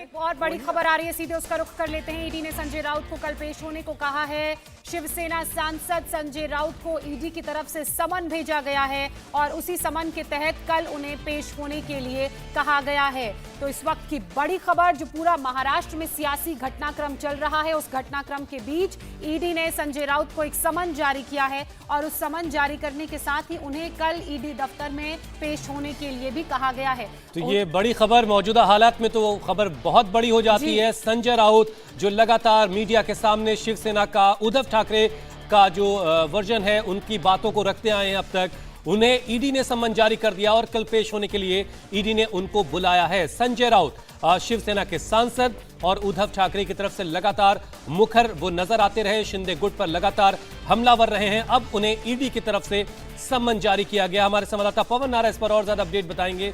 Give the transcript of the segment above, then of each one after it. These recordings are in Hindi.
एक और बड़ी खबर आ रही है, सीधे उसका रुख कर लेते हैं। ईडी ने संजय राउत को कल पेश होने को कहा है। शिवसेना सांसद संजय राउत को ईडी की तरफ से समन भेजा गया है और उसी समन के तहत कल उन्हें पेश होने के लिए कहा गया है। तो इस वक्त की बड़ी खबर, जो पूरा महाराष्ट्र में सियासी घटनाक्रम चल रहा है, उस घटनाक्रम के बीच ईडी ने संजय राउत को एक समन जारी किया है और उस समन जारी करने के साथ ही उन्हें कल ईडी दफ्तर में पेश होने के लिए भी कहा गया है। तो ये बड़ी खबर, मौजूदा हालात में तो खबर बहुत बड़ी हो जाती है। संजय राउत जो लगातार मीडिया के सामने शिवसेना का, उद्धव ठाकरे का जो वर्जन है, उनकी बातों को रखते आए हैं अब तक, उन्हें ईडी ने सम्मन जारी कर दिया और कल पेश होने के लिए ईडी ने उनको बुलाया है। संजय राउत शिवसेना के सांसद और उद्धव ठाकरे की तरफ से लगातार मुखर वो नजर आते रहे, शिंदे गुट पर लगातार हमलावर रहे हैं। अब उन्हें ईडी की तरफ से सम्मन जारी किया गया। हमारे संवाददाता पवन नारा इस पर और ज्यादा अपडेट बताएंगे।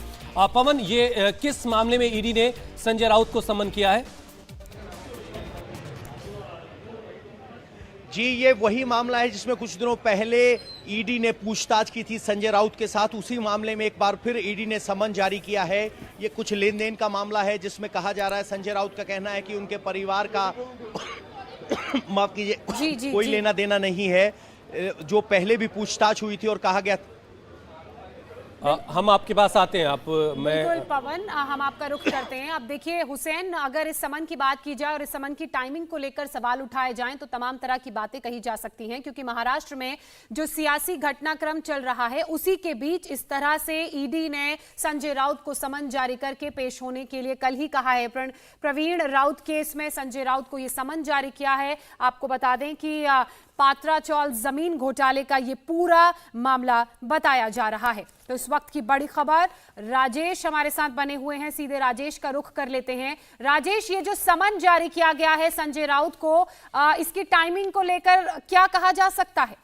पवन, ये किस मामले में ईडी ने संजय राउत को सम्मन किया है? जी, ये वही मामला है जिसमें कुछ दिनों पहले ईडी ने पूछताछ की थी संजय राउत के साथ। उसी मामले में एक बार फिर ईडी ने समन जारी किया है। ये कुछ लेन देन का मामला है जिसमें कहा जा रहा है, संजय राउत का कहना है कि उनके परिवार का माफ कीजिए, कोई लेना देना नहीं है। जो पहले भी पूछताछ हुई थी और कहा गया हम आपके पास आते हैं। बिल्कुल पवन, हम आपका रुख करते हैं। अब देखिए हुसैन, अगर इस समन की बात की जाए और इस समन की टाइमिंग को लेकर सवाल उठाए जाएं तो तमाम तरह की बातें कही जा सकती हैं, क्योंकि महाराष्ट्र में जो सियासी घटनाक्रम चल रहा है उसी के बीच इस तरह से ईडी ने संजय राउत को समन जारी करके पेश होने के लिए कल ही कहा है। प्रवीण राउत केस में संजय राउत को यह समन जारी किया है। आपको बता दें कि पात्राचौल जमीन घोटाले का ये पूरा मामला बताया जा रहा है। तो इस वक्त की बड़ी खबर, राजेश हमारे साथ बने हुए हैं, सीधे राजेश का रुख कर लेते हैं। राजेश, ये जो समन जारी किया गया है संजय राउत को, इसकी टाइमिंग को लेकर क्या कहा जा सकता है?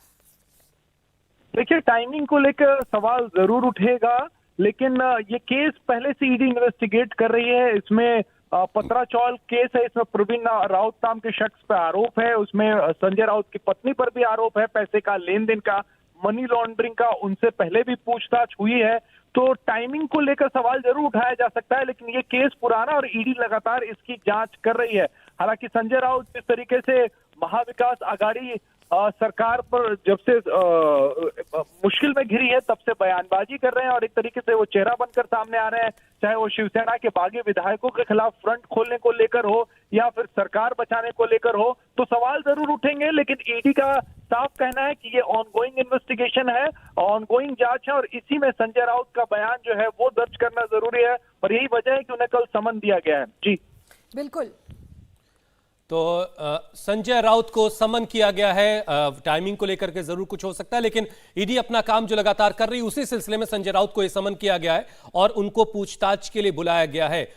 देखिए, टाइमिंग को लेकर सवाल जरूर उठेगा, लेकिन ये केस पहले से ईडी इन्वेस्टिगेट कर रही है। इसमें पत्राचौल केस है, इसमें प्रवीण राउत नाम के शख्स पे आरोप है। उसमें संजय राउत की पत्नी पर भी आरोप है, पैसे का लेन देन का, मनी लॉन्ड्रिंग का। उनसे पहले भी पूछताछ हुई है। तो टाइमिंग को लेकर सवाल जरूर उठाया जा सकता है, लेकिन ये केस पुराना और ईडी लगातार इसकी जांच कर रही है। हालांकि संजय राउत जिस तरीके से महाविकास आघाड़ी सरकार पर जब से मुश्किल में घिरी है तब से बयानबाजी कर रहे हैं और एक तरीके से वो चेहरा बनकर सामने आ रहे हैं, चाहे वो शिवसेना के बागी विधायकों के खिलाफ फ्रंट खोलने को लेकर हो या फिर सरकार बचाने को लेकर हो। तो सवाल जरूर उठेंगे, लेकिन ईडी का साफ कहना है कि ये ऑनगोइंग इन्वेस्टिगेशन है, ऑनगोइंग जांच है और इसी में संजय राउत का बयान जो है वो दर्ज करना जरूरी है और यही वजह है कि उन्हें कल समन दिया गया है। जी बिल्कुल। तो संजय राउत को समन किया गया है। टाइमिंग को लेकर के जरूर कुछ हो सकता है, लेकिन ईडी अपना काम जो लगातार कर रही है उसी सिलसिले में संजय राउत को यह समन किया गया है और उनको पूछताछ के लिए बुलाया गया है।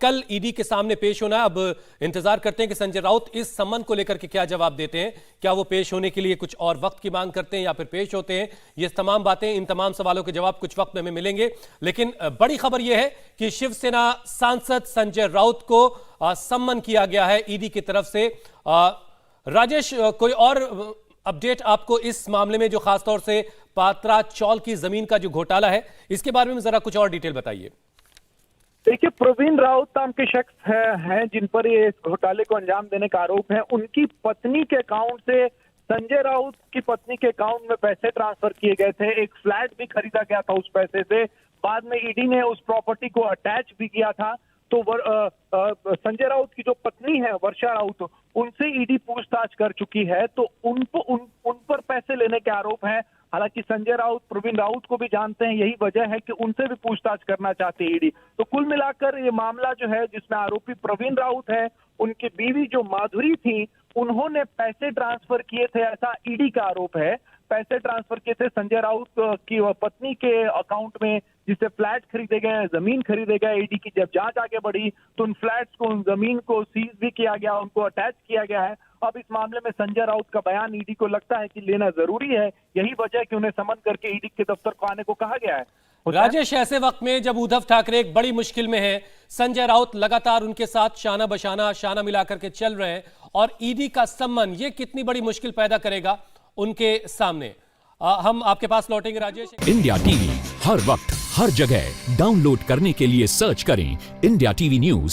कल ईडी के सामने पेश होना है। अब इंतजार करते हैं कि संजय राउत इस समन को लेकर के क्या जवाब देते हैं। क्या वो पेश होने के लिए कुछ और वक्त की मांग करते हैं या फिर पेश होते हैं? ये तमाम बातें, इन तमाम सवालों के जवाब कुछ वक्त में हमें मिलेंगे। लेकिन बड़ी खबर यह है कि शिवसेना सांसद संजय राउत को सम्मन किया गया है ईडी की तरफ से। राजेश, कोई और अपडेट आपको इस मामले में, जो खासतौर से पात्राचौल की जमीन का जो घोटाला है, इसके बारे में जरा कुछ और डिटेल बताइए। देखिए, प्रवीण राउत नाम के शख्स हैं जिन पर ये घोटाले को अंजाम देने का आरोप है। उनकी पत्नी के अकाउंट से संजय राउत की पत्नी के अकाउंट में पैसे ट्रांसफर किए गए थे। एक फ्लैट भी खरीदा गया था उस पैसे से। बाद में ईडी ने उस प्रॉपर्टी को अटैच भी किया था। तो संजय राउत की जो पत्नी है वर्षा राउत, उनसे ईडी पूछताछ कर चुकी है। तो उन पर पैसे लेने के आरोप हैं। हालांकि संजय राउत प्रवीण राउत को भी जानते हैं, यही वजह है कि उनसे भी पूछताछ करना चाहते हैं ईडी। तो कुल मिलाकर ये मामला जो है, जिसमें आरोपी प्रवीण राउत है, उनकी बीवी जो माधुरी थी, उन्होंने पैसे ट्रांसफर किए थे, ऐसा ईडी का आरोप है। पैसे ट्रांसफर किए थे संजय राउत की पत्नी के अकाउंट में, जिससे फ्लैट खरीदे गए, जमीन खरीदे गए। ईडी की जब जांच आगे बढ़ी तो उन फ्लैट्स को, उन जमीन को सीज भी किया गया, उनको अटैच किया गया है। अब इस मामले में संजय राउत का बयान ईडी को लगता है कि लेना जरूरी है। यही वजह है कि उन्हें समन करके ईडी के दफ्तर को आने को कहा गया है। राजेश, ऐसे वक्त में जब उद्धव ठाकरे एक बड़ी मुश्किल में है, संजय राउत लगातार उनके साथ शाना बशाना, शाना मिलाकर के चल रहे हैं और ईडी का सम्मन, ये कितनी बड़ी मुश्किल पैदा करेगा उनके सामने? हम आपके पास लौटेंगे राजेश। इंडिया टीवी हर वक्त हर जगह डाउनलोड करने के लिए सर्च करें इंडिया टीवी न्यूज